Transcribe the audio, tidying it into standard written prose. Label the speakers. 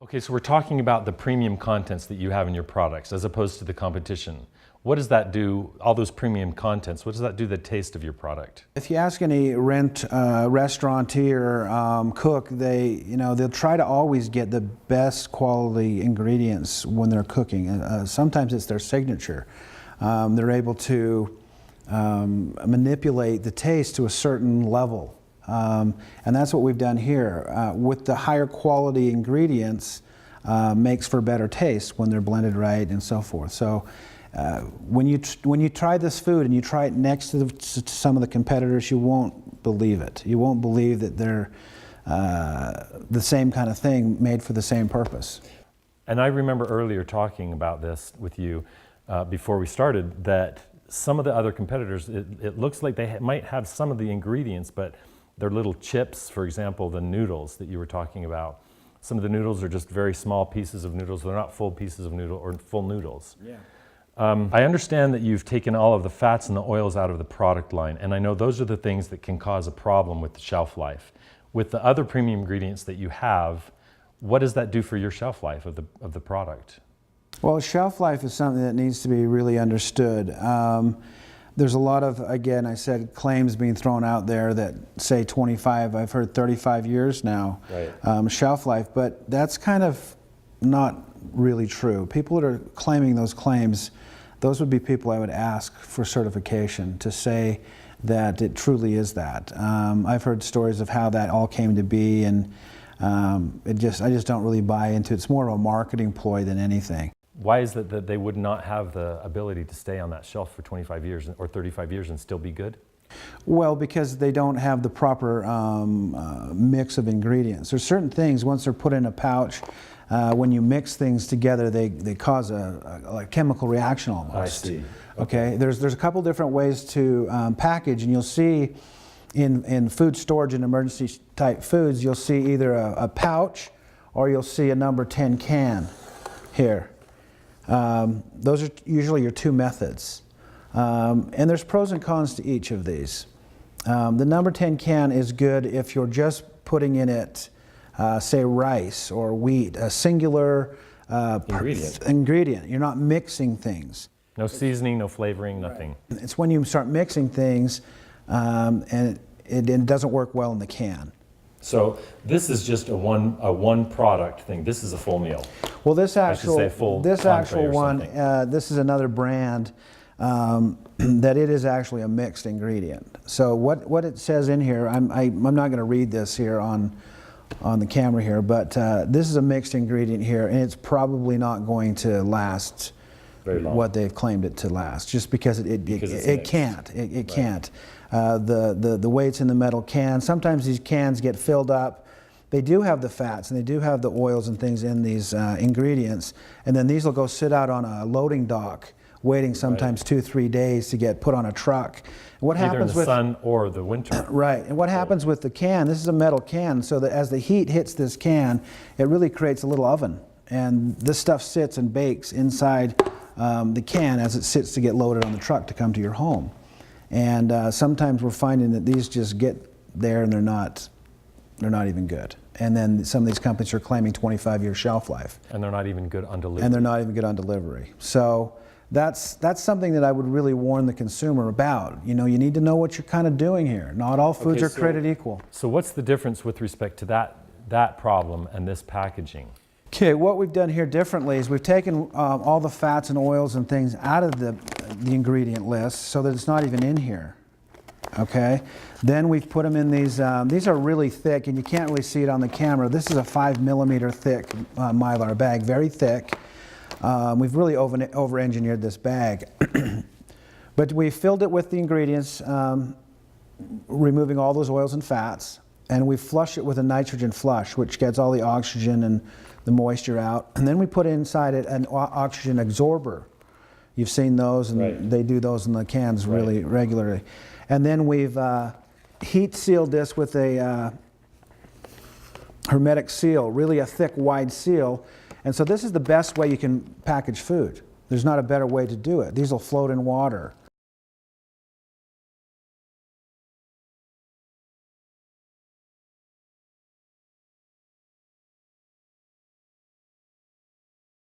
Speaker 1: Okay, so we're talking about the premium contents that you have in your products as opposed to the competition. What does that do, all those premium contents, what does that do to the taste of your product?
Speaker 2: If you ask any restaurateur, cook, they'll try to always get the best quality ingredients when they're cooking. Sometimes it's their signature. They're able to manipulate the taste to a certain level. And that's what we've done here. With the higher quality ingredients, makes for better taste when they're blended right and so forth. So when you try this food and you try it next to some of the competitors, you won't believe it. You won't believe that they're the same kind of thing made for the same purpose.
Speaker 1: And I remember earlier talking about this with you before we started, that some of the other competitors, it looks like they might have some of the ingredients, but they're little chips. For example, the noodles that you were talking about. Some of the noodles are just very small pieces of noodles. They're not full pieces of noodle or full noodles.
Speaker 2: Yeah.
Speaker 1: I understand that you've taken all of the fats and the oils out of the product line, and I know those are the things that can cause a problem with the shelf life. With the other premium ingredients that you have, what does that do for your shelf life of the product?
Speaker 2: Well, shelf life is something that needs to be really understood. There's a lot of, again, I said, claims being thrown out there that say 25, I've heard 35 years now, right. Shelf life, but that's kind of not really true. People that are claiming those claims, those would be people I would ask for certification to say that it truly is that. I've heard stories of how that all came to be, and I just don't really buy into it. It's more of a marketing ploy than anything.
Speaker 1: Why is it that they would not have the ability to stay on that shelf for 25 years or 35 years and still be good?
Speaker 2: Well, because they don't have the proper mix of ingredients. There's certain things, once they're put in a pouch, when you mix things together, they cause a chemical reaction almost.
Speaker 1: I see.
Speaker 2: Okay. There's a couple different ways to package, and you'll see in food storage and emergency type foods, you'll see either a pouch or you'll see a number 10 can here. Those are usually your two methods. And there's pros and cons to each of these. The number 10 can is good if you're just putting in it, say, rice or wheat, a singular ingredient. You're not mixing things.
Speaker 1: No seasoning, no flavoring, nothing.
Speaker 2: Right. It's when you start mixing things and it doesn't work well in the can.
Speaker 1: So this is just a one product thing. This is a full meal.
Speaker 2: Well, this actual one,
Speaker 1: something.
Speaker 2: This is another brand that it is actually a mixed ingredient. So what it says in here, I'm not going to read this here on the camera here, but this is a mixed ingredient here, and it's probably not going to last
Speaker 1: very long.
Speaker 2: What they've claimed it to last, just because it can't. It can't. The way it's in the metal can, sometimes these cans get filled up. They do have the fats and they do have the oils and things in these ingredients, and then these will go sit out on a loading dock, waiting sometimes 2-3 days to get put on a truck. And what happens
Speaker 1: either in the sun or the winter.
Speaker 2: Right, and what happens with the can, this is a metal can, so that as the heat hits this can, it really creates a little oven. And this stuff sits and bakes inside the can as it sits to get loaded on the truck to come to your home. And sometimes we're finding that these just get there and they're not even good. And then some of these companies are claiming 25-year shelf life.
Speaker 1: And they're not even good on delivery.
Speaker 2: And they're not even good on delivery. So that's something that I would really warn the consumer about. You know, you need to know what you're kind of doing here. Not all foods are created equal.
Speaker 1: So what's the difference with respect to that problem and this packaging?
Speaker 2: Okay, what we've done here differently is we've taken all the fats and oils and things out of the ingredient list so that it's not even in here. Okay, then we've put them in these are really thick, and you can't really see it on the camera. This is a 5mm thick Mylar bag, very thick. We've really over-engineered this bag. But we filled it with the ingredients, removing all those oils and fats, and we flush it with a nitrogen flush, which gets all the oxygen and the moisture out. And then we put inside it an oxygen absorber. You've seen those, and they do those in the cans really regularly. And then we've heat sealed this with a hermetic seal, really a thick, wide seal. And so this is the best way you can package food. There's not a better way to do it. These will float in water.